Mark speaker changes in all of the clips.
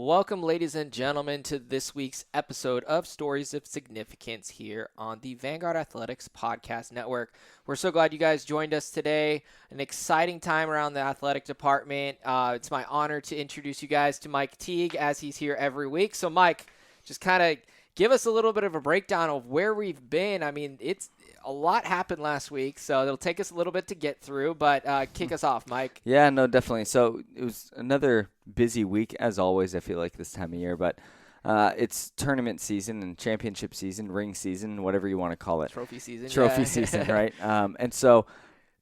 Speaker 1: Welcome, ladies and gentlemen, to this week's episode of Stories of Significance here on the Vanguard Athletics Podcast Network. We're so glad you guys joined us today. An exciting time around the athletic department. It's my honor to introduce you guys to Mike Teague, as he's here every week. So, Mike, just kind of give us a little bit of a breakdown of where we've been. I mean, it's a lot happened last week, so it'll take us a little bit to get through, but kick us off, Mike.
Speaker 2: Yeah, no, definitely. So it was another busy week, as always, I feel like this time of year, but it's tournament season and championship season, ring season, whatever you want to call it.
Speaker 1: Trophy season.
Speaker 2: Season, right? And so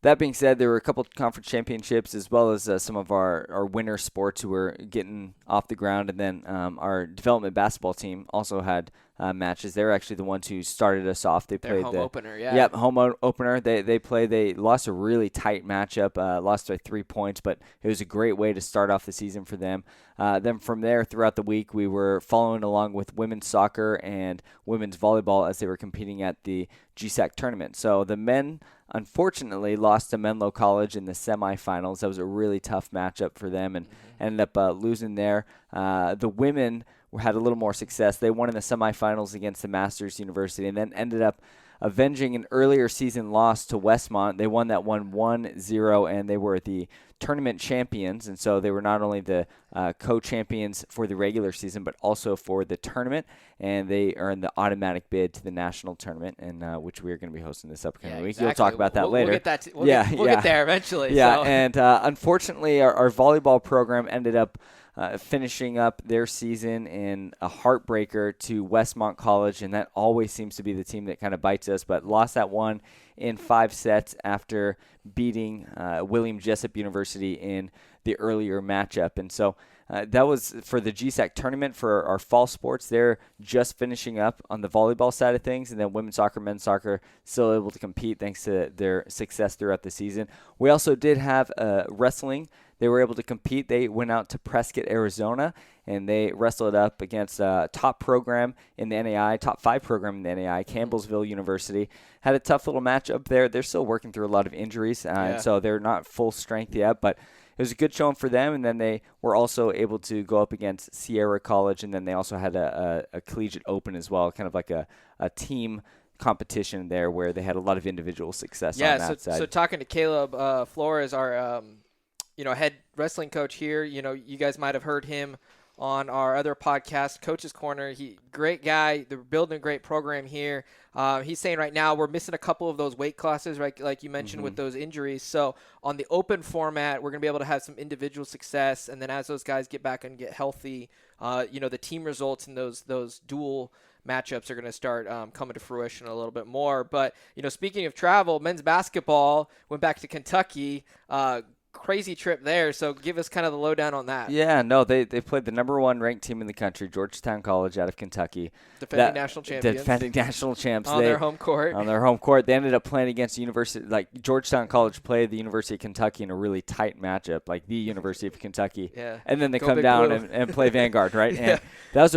Speaker 2: that being said, there were a couple of conference championships as well as some of our winter sports who were getting off the ground. And then our development basketball team also had matches. They were actually the ones who started us off. They played
Speaker 1: home opener, yeah.
Speaker 2: Yep, home opener. They lost a really tight matchup, lost by 3 points, but it was a great way to start off the season for them. Then from there, throughout the week, we were following along with women's soccer and women's volleyball as they were competing at the GSAC tournament. So the men, unfortunately, lost to Menlo College in the semifinals. That was a really tough matchup for them and ended up losing there. The women had a little more success. They won in the semifinals against the Masters University and then ended up avenging an earlier season loss to Westmont. They won that one 1-0, and they were the tournament champions. And so they were not only the co-champions for the regular season, but also for the tournament. And they earned the automatic bid to the national tournament, and which we are going to be hosting this upcoming week.
Speaker 1: Exactly.
Speaker 2: You'll talk about that later.
Speaker 1: We'll get that. We'll get there eventually.
Speaker 2: Yeah,
Speaker 1: so.
Speaker 2: And unfortunately, our volleyball program ended up finishing up their season in a heartbreaker to Westmont College, and that always seems to be the team that kind of bites us, but lost that one in 5 sets after beating William Jessup University in the earlier matchup. And so that was for the GSAC tournament for our fall sports. They're just finishing up on the volleyball side of things, and then women's soccer, men's soccer still able to compete thanks to their success throughout the season. We also did have wrestling. They were able to compete. They went out to Prescott, Arizona, and they wrestled up against a top program in the NAI, top 5 program in the NAI, Campbellsville University. Had a tough little matchup there. They're still working through a lot of injuries, and so they're not full strength yet, but it was a good showing for them. And then they were also able to go up against Sierra College, and then they also had a collegiate open as well, kind of like a team competition there where they had a lot of individual success on that side.
Speaker 1: So talking to Caleb Flores, our head wrestling coach here, you guys might have heard him on our other podcast, Coach's Corner. Great guy. They're building a great program here. He's saying right now we're missing a couple of those weight classes, right? Like you mentioned with those injuries. So on the open format, we're going to be able to have some individual success. And then as those guys get back and get healthy, the team results in those dual matchups are going to start coming to fruition a little bit more. But, speaking of travel, men's basketball went back to Kentucky. Crazy trip there, so give us kind of the lowdown on that.
Speaker 2: Yeah, no, they played the number 1 ranked team in the country, Georgetown College out of Kentucky.
Speaker 1: Defending national
Speaker 2: champs.
Speaker 1: On their home court.
Speaker 2: On their home court. They ended up playing against University, like Georgetown College played the University of Kentucky in a really tight matchup, like the University of Kentucky.
Speaker 1: Yeah.
Speaker 2: And then they come down and play Vanguard, right?
Speaker 1: Yeah.
Speaker 2: And that was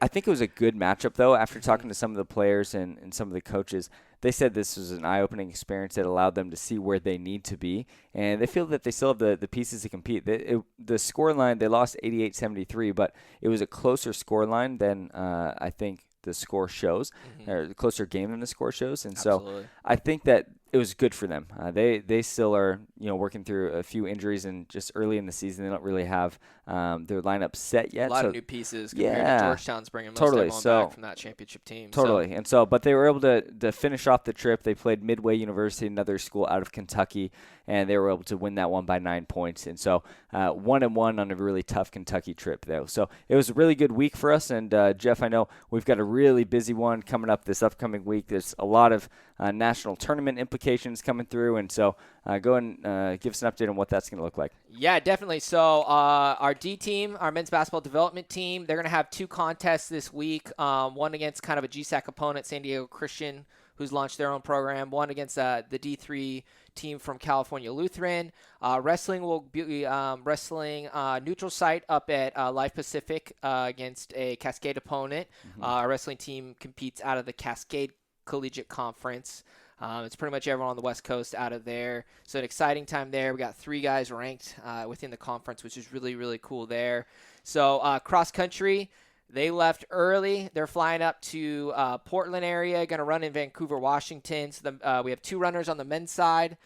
Speaker 2: I think it was a good matchup, though, after talking to some of the players and some of the coaches. They said this was an eye-opening experience that allowed them to see where they need to be, and they feel that they still have the pieces to compete. The scoreline, they lost 88-73, but it was a closer scoreline than I think the score shows, or a closer game than the score shows. And
Speaker 1: Absolutely.
Speaker 2: So I think that it was good for them. They still are working through a few injuries, and just early in the season they don't really have their lineup set yet.
Speaker 1: A lot of new pieces compared to Georgetown's bringing most everyone back from that championship team.
Speaker 2: Totally. But they were able to finish off the trip. They played Midway University, another school out of Kentucky, and they were able to win that one by 9 points. And so 1-1 on a really tough Kentucky trip, though. So it was a really good week for us. And Jeff, I know we've got a really busy one coming up this upcoming week. There's a lot of national tournament implications coming through. And so go and give us an update on what that's going to look like.
Speaker 1: Yeah, definitely. So our D team, our men's basketball development team, they're going to have 2 contests this week. One against kind of a GSAC opponent, San Diego Christian, who's launched their own program. One against the D3 team from California Lutheran. Wrestling will be wrestling neutral site up at Life Pacific against a Cascade opponent. Our wrestling team competes out of the Cascade Collegiate Conference. It's pretty much everyone on the West Coast out of there. So an exciting time there. We got 3 guys ranked within the conference, which is really, really cool there. So cross country, they left early. They're flying up to Portland area, going to run in Vancouver, Washington. So we have 2 runners on the men's side,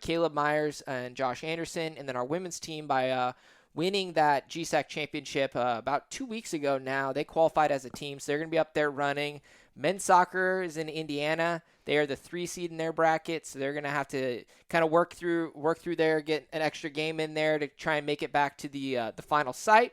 Speaker 1: Caleb Myers and Josh Anderson. And then our women's team, by winning that GSAC championship about 2 weeks ago now, they qualified as a team. So they're going to be up there running. Men's soccer is in Indiana. They are the 3 seed in their bracket, so they're going to have to kind of work through there, get an extra game in there to try and make it back to the final site.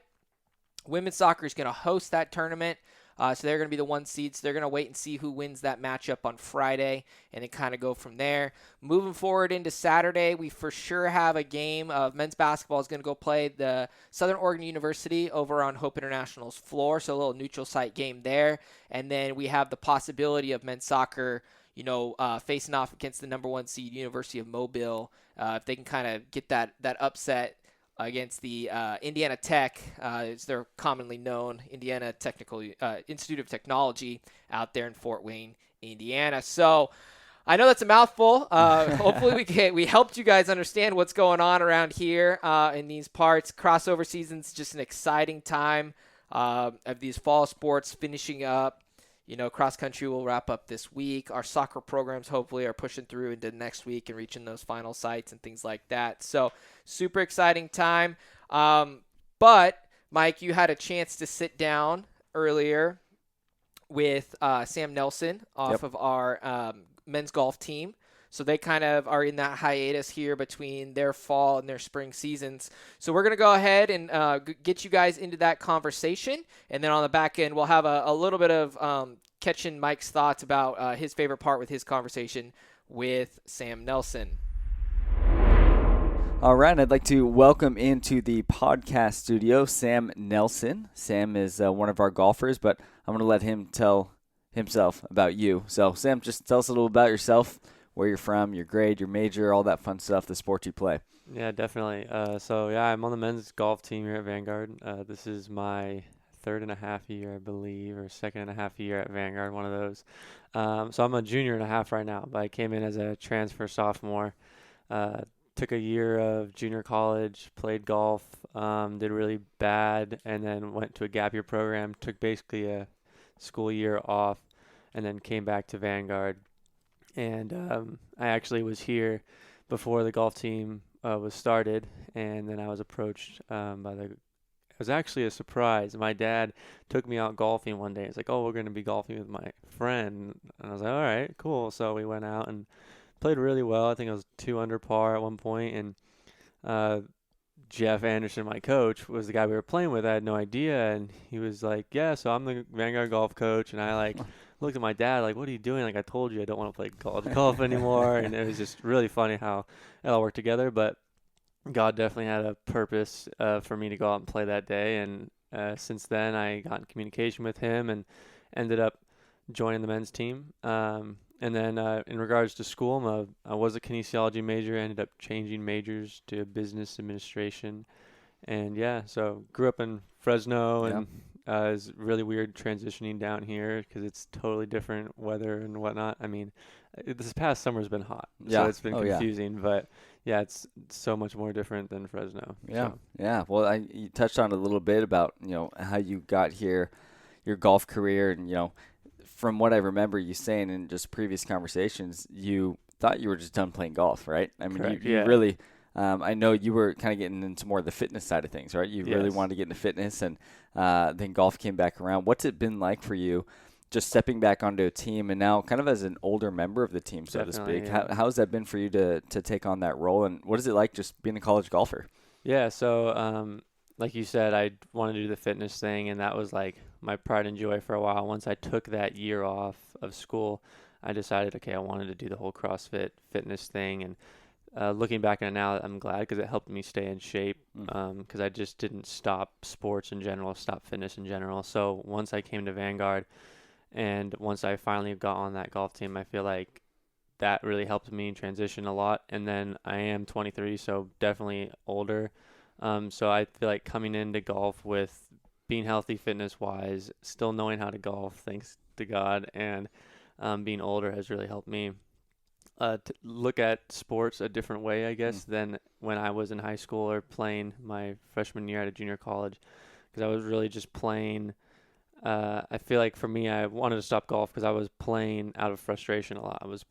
Speaker 1: Women's soccer is going to host that tournament, so they're going to be the 1 seed. So they're going to wait and see who wins that matchup on Friday, and then kind of go from there. Moving forward into Saturday, we for sure have a game of men's basketball is going to go play the Southern Oregon University over on Hope International's floor, so a little neutral site game there. And then we have the possibility of men's soccer, facing off against the number 1 seed University of Mobile, if they can kind of get that upset against the Indiana Tech, as they're commonly known, Indiana Technical Institute of Technology out there in Fort Wayne, Indiana. So I know that's a mouthful. Hopefully we helped you guys understand what's going on around here in these parts. Crossover season's just an exciting time of these fall sports finishing up. Cross country will wrap up this week. Our soccer programs hopefully are pushing through into next week and reaching those final sites and things like that. So super exciting time. But Mike, you had a chance to sit down earlier with Sam Nelson off of our men's golf team. So they kind of are in that hiatus here between their fall and their spring seasons. So we're going to go ahead and get you guys into that conversation. And then on the back end, we'll have a little bit of catching Mike's thoughts about his favorite part with his conversation with Sam Nelson.
Speaker 2: All right, I'd like to welcome into the podcast studio Sam Nelson. Sam is one of our golfers, but I'm going to let him tell himself about you. So, Sam, just tell us a little about yourself, where you're from, your grade, your major, all that fun stuff, the sport you play.
Speaker 3: Yeah, definitely. I'm on the men's golf team here at Vanguard. This is my 3.5 year, I believe, or 2.5 year at Vanguard, one of those. So I'm a junior and a half right now, but I came in as a transfer sophomore. Took a year of junior college, played golf, did really bad, and then went to a gap year program, took basically a school year off, and then came back to Vanguard. And I actually was here before the golf team was started, and then I was approached it was actually a surprise. My dad took me out golfing one day. It's like, oh, we're going to be golfing with my friend. And I was like, all right, cool. So we went out and played really well. I think I was 2 under par at one point, and Jeff Anderson, my coach, was the guy we were playing with. I had no idea, and he was like, yeah, so I'm the Vanguard golf coach, and I looked at my dad like, what are you doing? Like, I told you I don't want to play college golf anymore. And it was just really funny how it all worked together. But God definitely had a purpose for me to go out and play that day. And since then, I got in communication with him and ended up joining the men's team. And then in regards to school, I was a kinesiology major. I ended up changing majors to business administration. And so grew up in Fresno, and it's really weird transitioning down here because it's totally different weather and whatnot. I mean, this past summer's been hot, so it's been confusing. But it's so much more different than Fresno.
Speaker 2: Well, you touched on a little bit about how you got here, your golf career, and from what I remember you saying in just previous conversations, you thought you were just done playing golf, right? I mean, you really. I know you were kind of getting into more of the fitness side of things, right? You really wanted to get into fitness, and then golf came back around. What's it been like for you just stepping back onto a team and now kind of as an older member of the team, so to speak?
Speaker 3: Yeah.
Speaker 2: How has that been for you to take on that role, and what is it like just being a college golfer?
Speaker 3: Yeah, so like you said, I wanted to do the fitness thing, and that was like my pride and joy for a while. Once I took that year off of school, I decided, okay, I wanted to do the whole CrossFit fitness thing, and looking back on it now, I'm glad because it helped me stay in shape because I just didn't stop sports in general, stop fitness in general. So once I came to Vanguard and once I finally got on that golf team, I feel like that really helped me transition a lot. And then I am 23, so definitely older. So I feel like coming into golf with being healthy fitness-wise, still knowing how to golf, thanks to God, and being older has really helped me to look at sports a different way, I guess, than when I was in high school or playing my freshman year at a junior college. because I was really just playing. I feel like for me, I wanted to stop golf because I was playing out of frustration a lot. I was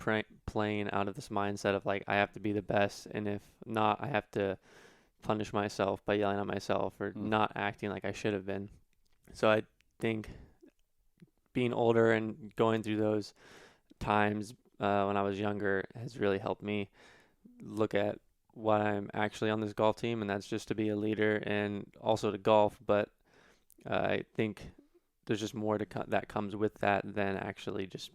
Speaker 3: playing out of this mindset of like I have to be the best, and if not, I have to punish myself by yelling at myself or not acting like I should have been. So I think being older and going through those times when I was younger has really helped me look at what I'm actually on this golf team, and that's just to be a leader and also to golf. But I think there's just more that comes with that than actually just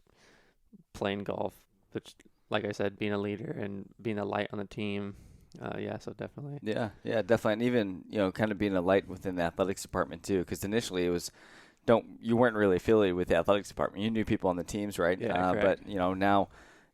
Speaker 3: playing golf. But like I said, being a leader and being a light on the team. Yeah, so definitely.
Speaker 2: Yeah, definitely. And even, kind of being a light within the athletics department too, because initially it was, you weren't really affiliated with the athletics department. You knew people on the teams, right?
Speaker 3: Yeah, correct.
Speaker 2: But, now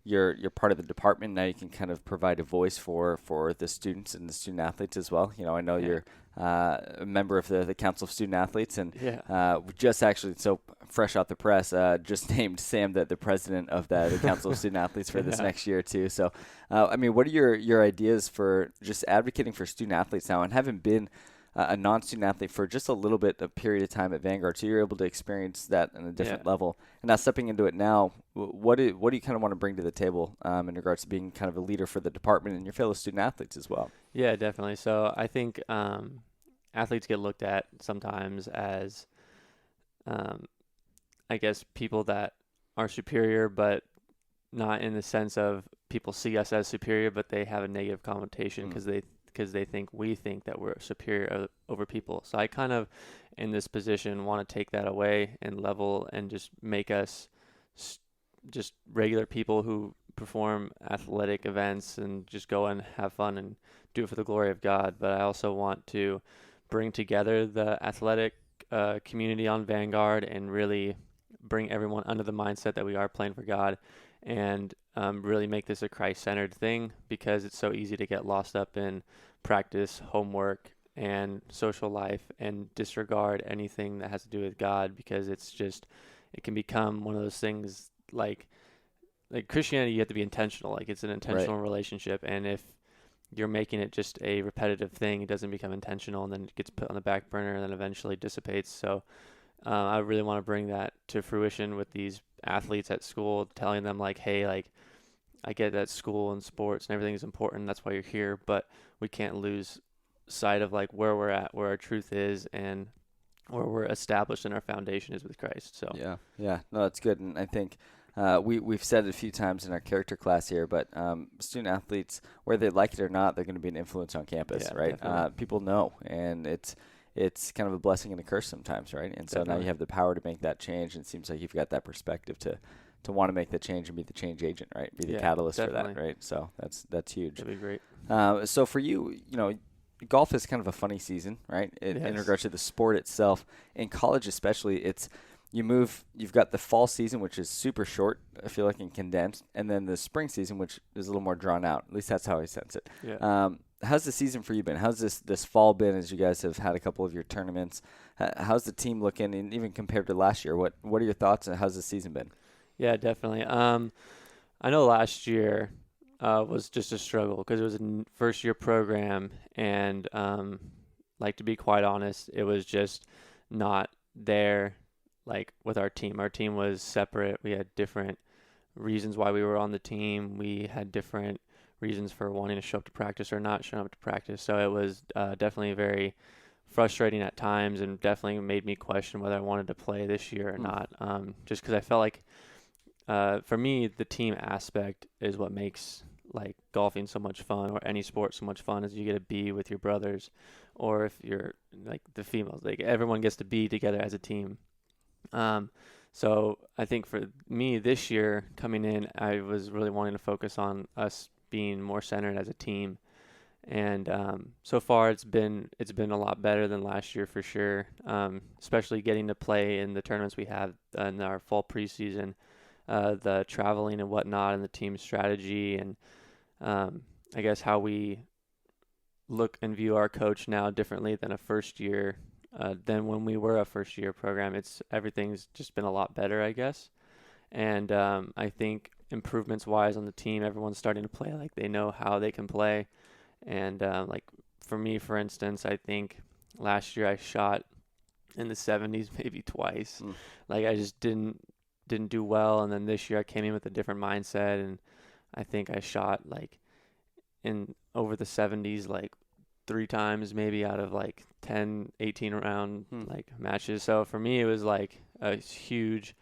Speaker 2: you're part of the department. Now you can kind of provide a voice for the students and the student athletes as well. I know you're a member of the Council of Student Athletes, and we just actually, so fresh out the press, just named Sam the president of the Council of Student Athletes for this next year too. So, what are your ideas for just advocating for student athletes now, and having been a non-student athlete for just a little bit, a period of time at Vanguard, so you're able to experience that on a different level. And now stepping into it now, what do you kind of want to bring to the table in regards to being kind of a leader for the department and your fellow student athletes as well?
Speaker 3: Yeah, definitely. So I think athletes get looked at sometimes as, I guess, people that are superior, but not in the sense of people see us as superior, but they have a negative connotation because we think that we're superior over people. So I kind of, in this position, want to take that away and level and just make us just regular people who perform athletic events and just go and have fun and do it for the glory of God. But I also want to bring together the athletic community on Vanguard and really bring everyone under the mindset that we are playing for God, and really make this a Christ-centered thing, because it's so easy to get lost up in practice, homework, and social life and disregard anything that has to do with God, because it can become one of those things like Christianity. You have to be intentional. Like, it's an intentional relationship, and if you're making it just a repetitive thing, it doesn't become intentional, and then it gets put on the back burner and then eventually dissipates. So I really want to bring that to fruition with these athletes at school, telling them like, hey, like, I get that school and sports and everything is important. That's why you're here, but we can't lose sight of like where we're at, where our truth is, and where we're established and our foundation is with Christ. So
Speaker 2: yeah, no, that's good. And I think we've said it a few times in our character class here, but student athletes, whether they like it or not, they're going to be an influence on campus, right? People know, and it's kind of a blessing and a curse sometimes, right? And so now you have the power to make that change, and it seems like you've got that perspective to want to make the change and be the change agent, right? Be the catalyst for that, right? So that's huge.
Speaker 3: That'd be great.
Speaker 2: So for you, golf is kind of a funny season, right? In regards to the sport itself. In college especially, you've got the fall season, which is super short, I feel like, and condensed, and then the spring season, which is a little more drawn out. At least that's how I sense it.
Speaker 3: Yeah.
Speaker 2: How's the season for you been? How's this fall been, as you guys have had a couple of your tournaments? How's the team looking, and even compared to last year? What are your thoughts, and how's the season been?
Speaker 3: Yeah, definitely. I know last year was just a struggle because it was a first-year program, and like, to be quite honest, it was just not there. Like, with our team was separate. We had different reasons why we were on the team. We had different reasons for wanting to show up to practice or not showing up to practice. So it was definitely very frustrating at times, and definitely made me question whether I wanted to play this year or not. Just because I felt like, for me, the team aspect is what makes like golfing so much fun, or any sport so much fun, is you get to be with your brothers, or if you're like the females, like everyone gets to be together as a team. So I think for me this year coming in, I was really wanting to focus on us being more centered as a team. And so far it's been a lot better than last year for sure, especially getting to play in the tournaments we have in our fall preseason, the traveling and whatnot, and the team strategy, and I guess how we look and view our coach now differently than a first year, than when we were a first year program. Everything's just been a lot better, I guess. And I think improvements wise on the team, everyone's starting to play like they know how they can play. And like for me, for instance, I think last year I shot in the 70s maybe twice. Like I just didn't do well, and then this year I came in with a different mindset, and I think I shot like in over the 70s like 3 times maybe out of like 10, 18 round like matches. So for me it was like a huge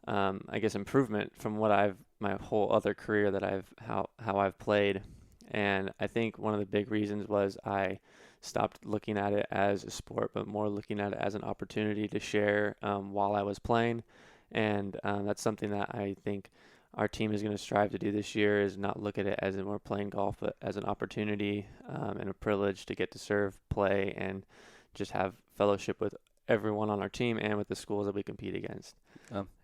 Speaker 3: I guess improvement from what my whole other career that how I've played. And I think one of the big reasons was I stopped looking at it as a sport, but more looking at it as an opportunity to share while I was playing. And that's something that I think our team is going to strive to do this year, is not look at it as we're playing golf, but as an opportunity and a privilege to get to serve, play, and just have fellowship with everyone on our team and with the schools that we compete against.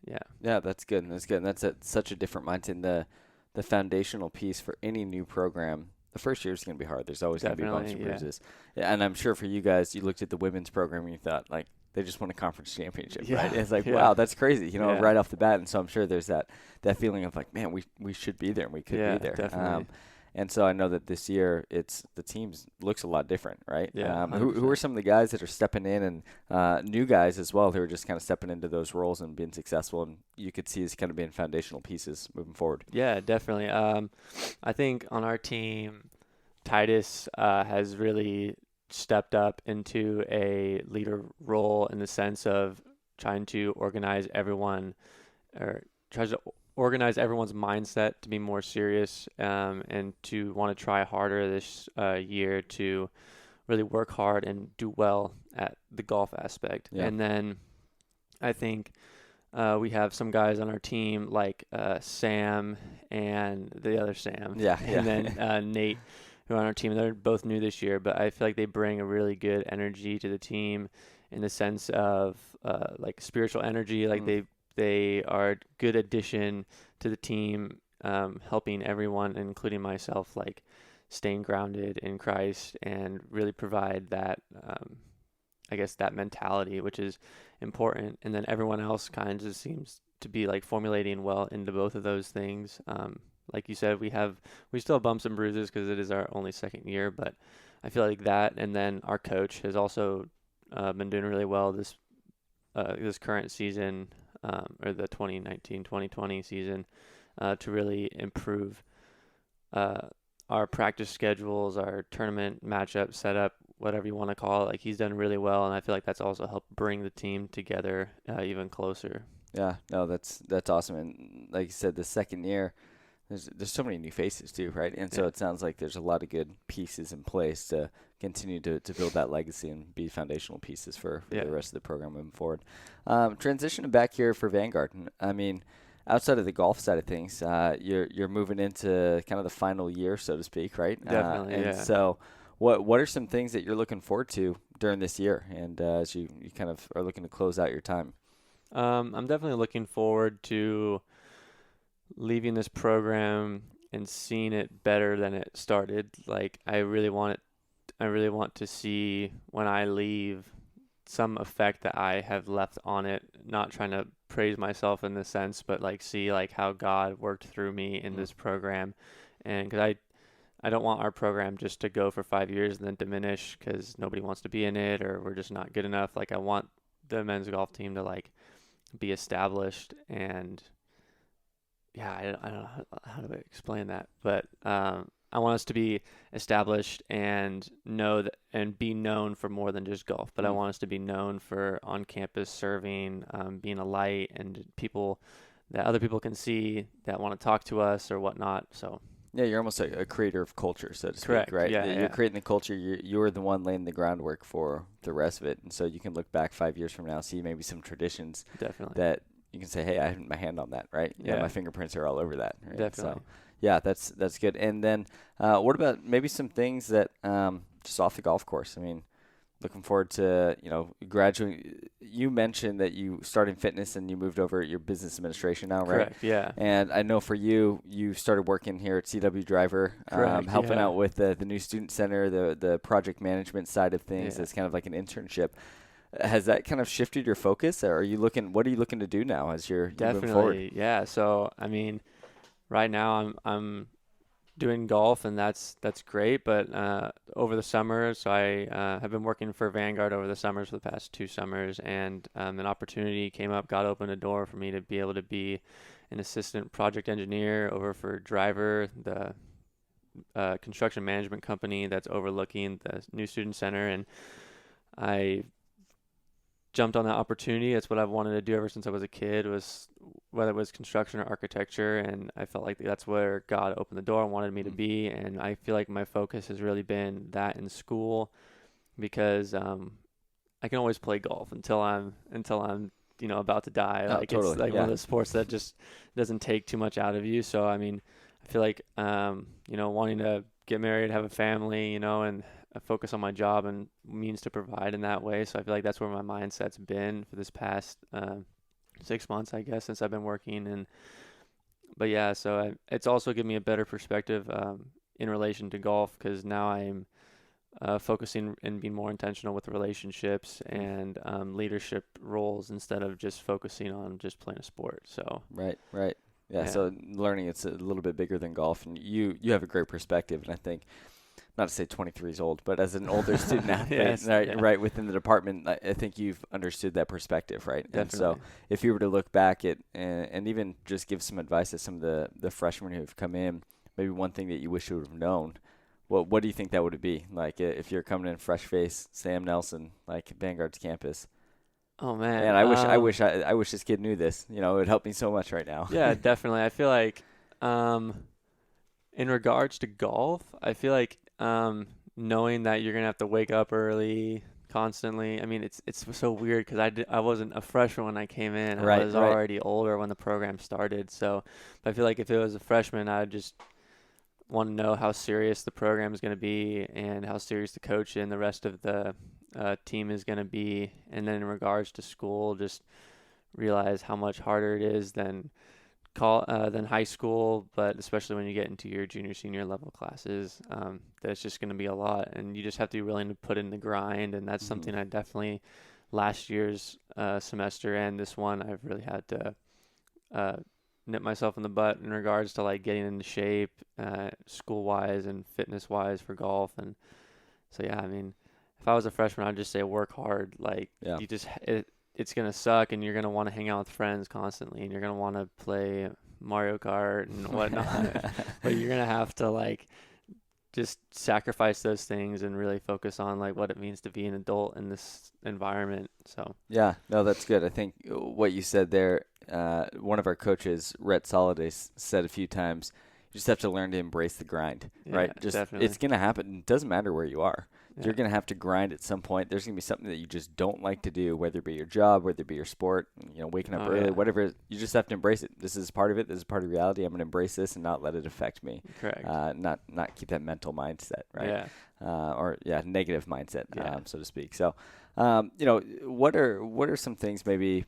Speaker 2: Yeah, that's good. That's good. And that's such a different mindset. The foundational piece for any new program, the first year is going to be hard. There's always going to be bumps and bruises. Yeah, and I'm sure for you guys, you looked at the women's program and you thought, like, they just won a conference championship, right? And it's like, wow, that's crazy, right off the bat. And so I'm sure there's that feeling of like, man, we should be there and we could be there.
Speaker 3: Definitely.
Speaker 2: And so I know that this year the teams looks a lot different, right?
Speaker 3: Yeah.
Speaker 2: Who are some of the guys that are stepping in, and new guys as well who are just kind of stepping into those roles and being successful, and you could see as kind of being foundational pieces moving forward?
Speaker 3: Yeah, definitely. I think on our team, Titus has really stepped up into a leader role in the sense of trying to organize everyone, or tries to organize everyone's mindset to be more serious and to want to try harder this year to really work hard and do well at the golf aspect.
Speaker 2: Yeah.
Speaker 3: And then I think we have some guys on our team like Sam and the other Sam. And then Nate, who are on our team. They're both new this year, but I feel like they bring a really good energy to the team in the sense of like spiritual energy. Like they are a good addition to the team, helping everyone, including myself, like staying grounded in Christ and really provide that, I guess, that mentality, which is important. And then everyone else kind of seems to be like formulating well into both of those things. Like you said, we still have bumps and bruises because it is our only second year, but I feel like that. And then our coach has also been doing really well this current season, or the 2019-2020 season, to really improve our practice schedules, our tournament matchup setup, whatever you want to call it. Like, he's done really well, and I feel like that's also helped bring the team together even closer.
Speaker 2: Yeah, no, that's awesome. And like you said, the second year, there's so many new faces too, right? And so it sounds like there's a lot of good pieces in place to continue to build that legacy and be foundational pieces for the rest of the program moving forward. Transitioning back here for Vanguard, I mean, outside of the golf side of things, you're moving into kind of the final year, so to speak, right?
Speaker 3: Definitely,
Speaker 2: So what are some things that you're looking forward to during this year, and as you kind of are looking to close out your time?
Speaker 3: I'm definitely looking forward to leaving this program and seeing it better than it started. Like, I really want to see when I leave some effect that I have left on it, not trying to praise myself in this sense, but like see like how God worked through me in this program. And because I don't want our program just to go for 5 years and then diminish because nobody wants to be in it or we're just not good enough. Like, I want the men's golf team to like be established, and I don't know how to explain that, but I want us to be established and know that, and be known for more than just golf. But I want us to be known for on campus serving, being a light, and people that other people can see that want to talk to us or whatnot. So
Speaker 2: yeah, you're almost a creator of culture, so to speak.
Speaker 3: Correct.
Speaker 2: Right?
Speaker 3: Yeah,
Speaker 2: You're creating the culture. You're the one laying the groundwork for the rest of it, and so you can look back 5 years from now, see maybe some traditions that you can say, hey, I had my hand on that, right? Yeah, my fingerprints are all over that. Right?
Speaker 3: Definitely.
Speaker 2: So, yeah, that's good. And then what about maybe some things that just off the golf course? I mean, looking forward to, graduating. You mentioned that you started fitness and you moved over your business administration now, right?
Speaker 3: Correct, yeah.
Speaker 2: And I know for you started working here at CW Driver, helping out with the new student center, the project management side of things. It's kind of like an internship. Has that kind of shifted your focus, or what are you looking to do now as you're moving forward?
Speaker 3: Yeah. So, I mean, right now I'm doing golf, and that's great. But over the summer, so I have been working for Vanguard over the summers for the past 2 summers, and an opportunity came up, God opened a door for me to be able to be an assistant project engineer over for Driver, the construction management company that's overlooking the new student center, and I jumped on that opportunity. That's what I've wanted to do ever since I was a kid, was whether it was construction or architecture, and I felt like that's where God opened the door and wanted me to be. And I feel like my focus has really been that in school, because I can always play golf until I'm about to die. Like
Speaker 2: totally.
Speaker 3: It's like one of those sports that just doesn't take too much out of you. So I mean, I feel like wanting to get married, have a family, and focus on my job and means to provide in that way. So I feel like that's where my mindset's been for this past 6 months, I guess, since I've been working. But yeah, so it's also given me a better perspective in relation to golf, because now I'm focusing and being more intentional with relationships and leadership roles, instead of just focusing on just playing a sport. So
Speaker 2: Right. Yeah, so learning it's a little bit bigger than golf, and you have a great perspective, and I think, not to say 23 is old, but as an older student athlete, right within the department, I think you've understood that perspective, right?
Speaker 3: Definitely.
Speaker 2: And so if you were to look back at and even just give some advice to some of the freshmen who have come in, maybe one thing that you wish you would have known, what do you think that would be? Like if you're coming in fresh face, Sam Nelson, like Vanguard's campus.
Speaker 3: Oh man.
Speaker 2: Man, I wish this kid knew this. It would help me so much right now.
Speaker 3: Yeah, definitely. I feel like in regards to golf, I feel like knowing that you're gonna have to wake up early constantly. I mean, it's so weird, because I wasn't a freshman when I came in. I was already older when the program started. So I feel like if it was a freshman, I would just want to know how serious the program is going to be, and how serious the coach and the rest of the team is going to be. And then in regards to school, just realize how much harder it is than high school, but especially when you get into your junior, senior level classes, that's just going to be a lot, and you just have to be willing to put in the grind. And that's something I definitely, last year's semester and this one, I've really had to nip myself in the butt in regards to like getting into shape, school wise and fitness wise for golf. And so yeah, I mean, if I was a freshman, I'd just say work hard. Like it's going to suck, and you're going to want to hang out with friends constantly, and you're going to want to play Mario Kart and whatnot, but you're going to have to like just sacrifice those things and really focus on like what it means to be an adult in this environment. So
Speaker 2: yeah, no, that's good. I think what you said there, one of our coaches, Rhett Solidays, said a few times, you just have to learn to embrace the grind, right? Just
Speaker 3: definitely.
Speaker 2: It's going to happen. It doesn't matter where you are.
Speaker 3: Yeah.
Speaker 2: You're going to have to grind at some point. There's going to be something that you just don't like to do, whether it be your job, whether it be your sport, waking up early, whatever. You just have to embrace it. This is part of it. This is part of reality. I'm going to embrace this and not let it affect me.
Speaker 3: Correct.
Speaker 2: Not keep that mental mindset, right?
Speaker 3: Yeah.
Speaker 2: Negative mindset, so to speak. So, what are some things maybe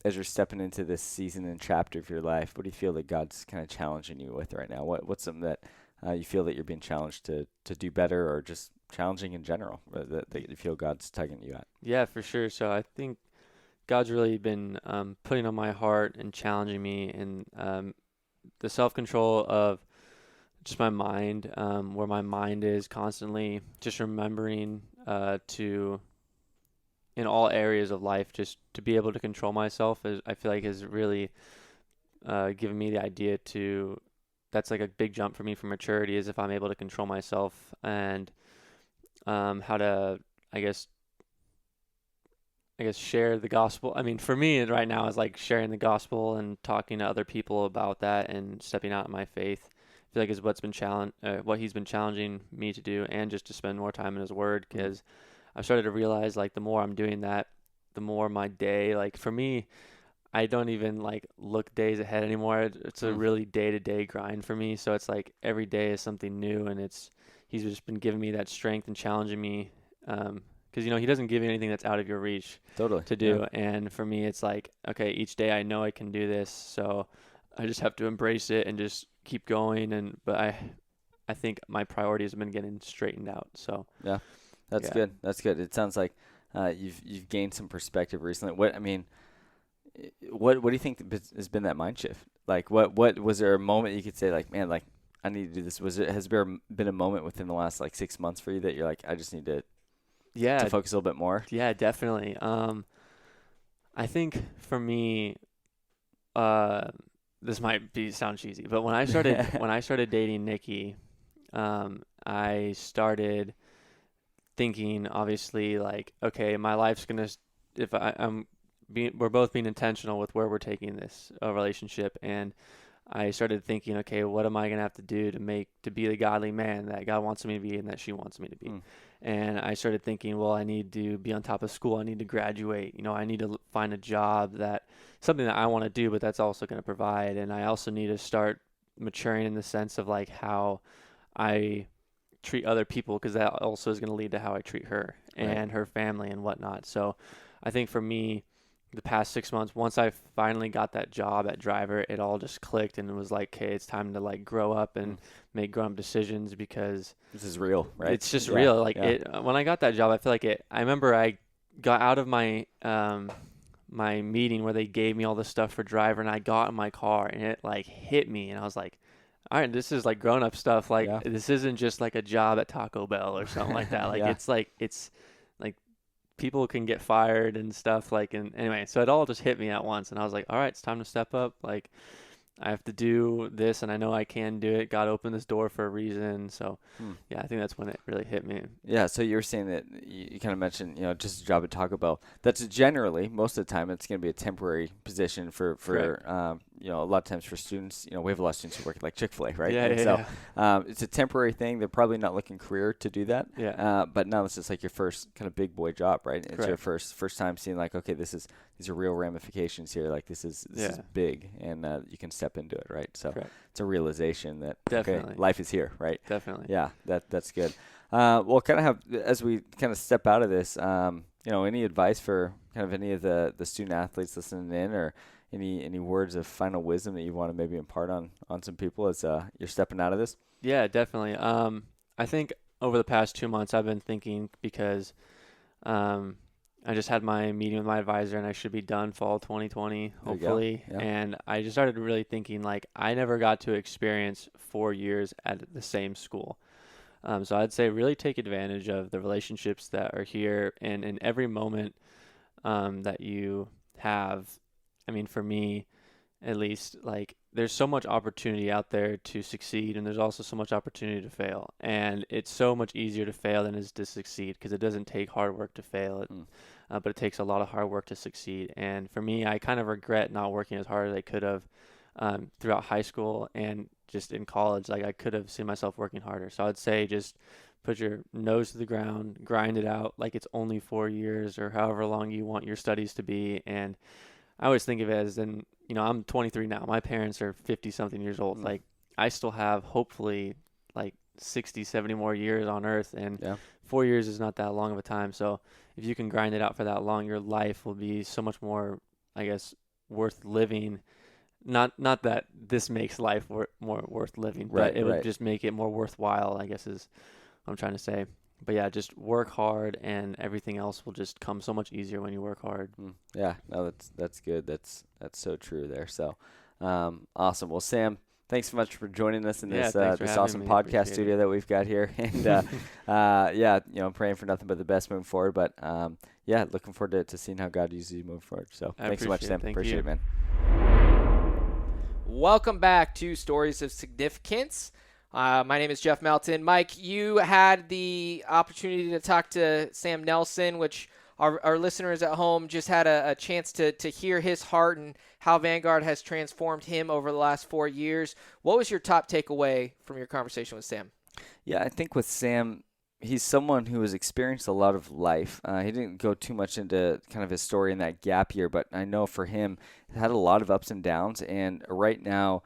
Speaker 2: as you're stepping into this season and chapter of your life, what do you feel that God's kind of challenging you with right now? What's something that you feel that you're being challenged to do better, or just challenging in general that you feel God's tugging you at?
Speaker 3: Yeah, for sure. So I think God's really been putting on my heart and challenging me in the self-control of just my mind, where my mind is constantly just remembering to, in all areas of life, just to be able to control myself, I feel like has really given me the idea to, that's like a big jump for me for maturity, is if I'm able to control myself, and how to, I guess share the gospel. I mean, for me right now is like sharing the gospel and talking to other people about that and stepping out in my faith. I feel like is what he's been challenging me to do, and just to spend more time in his word, because I've started to realize like the more I'm doing that, the more my day, like for me, I don't even like look days ahead anymore. It's a really day-to-day grind for me. So it's like every day is something new, and he's just been giving me that strength and challenging me, because he doesn't give you anything that's out of your reach to do. Yeah. And for me, it's like, okay, each day I know I can do this, so I just have to embrace it and just keep going. But I think my priorities have been getting straightened out. So
Speaker 2: yeah, that's good. That's good. It sounds like you've gained some perspective recently. What do you think has been that mind shift? Like, what was there a moment you could say like, man, like I need to do this? Has there been a moment within the last like 6 months for you that you're like, I just need to focus a little bit more?
Speaker 3: Yeah, definitely. I think for me, this might sound cheesy, but when I started dating Nikki, I started thinking, obviously, like, okay, my life's gonna, if we're both being intentional with where we're taking this relationship, and I started thinking, okay, what am I gonna have to do to be the godly man that God wants me to be and that she wants me to be? And I started thinking, well, I need to be on top of school. I need to graduate. I need to find a job something that I want to do, but that's also going to provide. And I also need to start maturing in the sense of like how I treat other people, because that also is going to lead to how I treat her and her family and whatnot. So I think for me, the past 6 months, once I finally got that job at driver, it all just clicked, and it was like, okay, it's time to like grow up and make grown up decisions, because
Speaker 2: this is real, right?
Speaker 3: It's just real. Like when I got that job, I feel like I remember I got out of my my meeting where they gave me all the stuff for driver, and I got in my car, and it like hit me, and I was like, all right, this is like grown up stuff. Like this isn't just like a job at Taco Bell or something like that. Like it's like people can get fired and stuff, like, and anyway, so it all just hit me at once, and I was like, all right, it's time to step up. Like, I have to do this, and I know I can do it. God opened this door for a reason. So, yeah, I think that's when it really hit me.
Speaker 2: Yeah, so you were saying that you kind of mentioned, just a job at Taco Bell. That's generally, most of the time, it's going to be a temporary position for a lot of times for students. We have a lot of students who work at like Chick-fil-A, right? So it's a temporary thing. They're probably not looking career to do that.
Speaker 3: Yeah.
Speaker 2: But now it's just like your first kind of big boy job, right? It's your first time seeing like, okay, these are real ramifications here. Like this is big, and you can step into it, right? So it's a realization that okay, life is here, right?
Speaker 3: Definitely.
Speaker 2: Yeah, that's good. We'll kind of have, as we kind of step out of this, any advice for kind of any of the student athletes listening in, or any words of final wisdom that you want to maybe impart on some people as you're stepping out of this?
Speaker 3: Yeah, definitely. I think over the past 2 months, I've been thinking, because I just had my meeting with my advisor, and I should be done fall 2020, hopefully. Yeah. And I just started really thinking, like, I never got to experience 4 years at the same school. So I'd say really take advantage of the relationships that are here, and in every moment that you have. I mean, for me, at least, like, there's so much opportunity out there to succeed, and there's also so much opportunity to fail. And it's so much easier to fail than it is to succeed, because it doesn't take hard work to fail, but it takes a lot of hard work to succeed. And for me, I kind of regret not working as hard as I could have throughout high school and just in college. Like, I could have seen myself working harder. So I'd say just put your nose to the ground, grind it out like it's only 4 years or however long you want your studies to be. And I always think of it as, I'm 23 now. My parents are 50-something years old. Like, I still have, hopefully, like 60, 70 more years on earth. And 4 years is not that long of a time. So if you can grind it out for that long, your life will be so much more, I guess, worth living. Not that this makes life more worth living, but it would just make it more worthwhile, I guess, is what I'm trying to say. But yeah, just work hard, and everything else will just come so much easier when you work hard.
Speaker 2: Yeah, no, that's good. That's so true there. So, awesome. Well, Sam, thanks so much for joining us in this awesome podcast studio that we've got here. And I'm praying for nothing but the best moving forward. But looking forward to seeing how God uses you moving forward. So thanks so much, Sam. Appreciate it, man.
Speaker 1: Welcome back to Stories of Significance. My name is Jeff Melton. Mike, you had the opportunity to talk to Sam Nelson, which our listeners at home just had a chance to hear his heart and how Vanguard has transformed him over the last 4 years. What was your top takeaway from your conversation with Sam?
Speaker 2: Yeah, I think with Sam, he's someone who has experienced a lot of life. He didn't go too much into kind of his story in that gap year, but I know for him, he had a lot of ups and downs, and right now,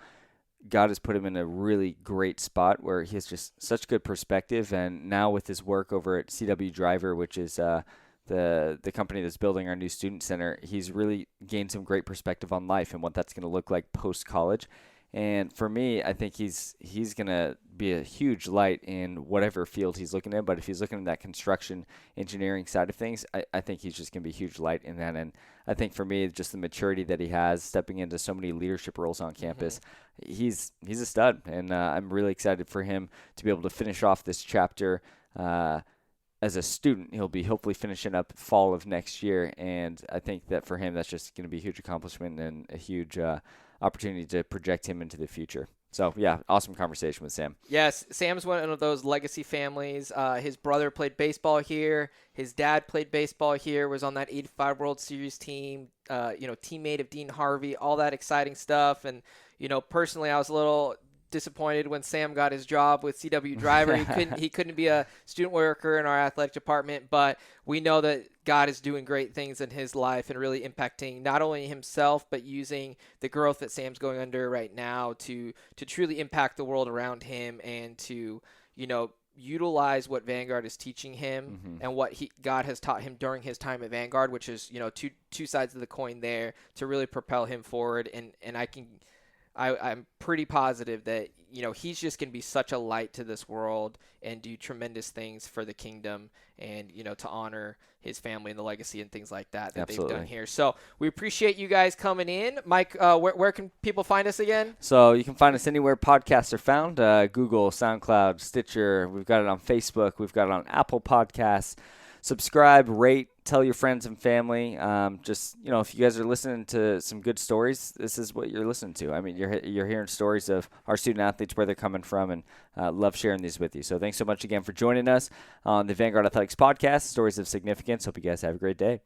Speaker 2: God has put him in a really great spot where he has just such good perspective. And now with his work over at CW Driver, which is the company that's building our new student center, he's really gained some great perspective on life and what that's going to look like post-college. And for me, I think he's going to be a huge light in whatever field he's looking at. But if he's looking at that construction engineering side of things, I think he's just going to be a huge light in that. And I think for me, just the maturity that he has, stepping into so many leadership roles on campus, he's a stud. And I'm really excited for him to be able to finish off this chapter as a student. He'll be hopefully finishing up fall of next year. And I think that for him, that's just going to be a huge accomplishment and a huge opportunity to project him into the future. So, yeah, awesome conversation with Sam.
Speaker 1: Yes, Sam's one of those legacy families. His brother played baseball here. His dad played baseball here, was on that 85 World Series team, teammate of Dean Harvey, all that exciting stuff. And, personally, I was a little disappointed when Sam got his job with CW Driver. He couldn't be a student worker in our athletic department, but we know that God is doing great things in his life and really impacting not only himself, but using the growth that Sam's going under right now to truly impact the world around him and to, utilize what Vanguard is teaching him and what God has taught him during his time at Vanguard, which is, two sides of the coin there to really propel him forward. And I'm pretty positive that, he's just going to be such a light to this world and do tremendous things for the kingdom and, to honor his family and the legacy and things like that
Speaker 2: Absolutely.
Speaker 1: They've done here. So we appreciate you guys coming in. Mike, where can people find us again?
Speaker 2: So you can find us anywhere podcasts are found, Google, SoundCloud, Stitcher. We've got it on Facebook. We've got it on Apple Podcasts. Subscribe, rate, tell your friends and family. If you guys are listening to some good stories, this is what you're listening to. I mean, you're hearing stories of our student athletes, where they're coming from, and love sharing these with you. So thanks so much again for joining us on the Vanguard Athletics Podcast, Stories of Significance. Hope you guys have a great day.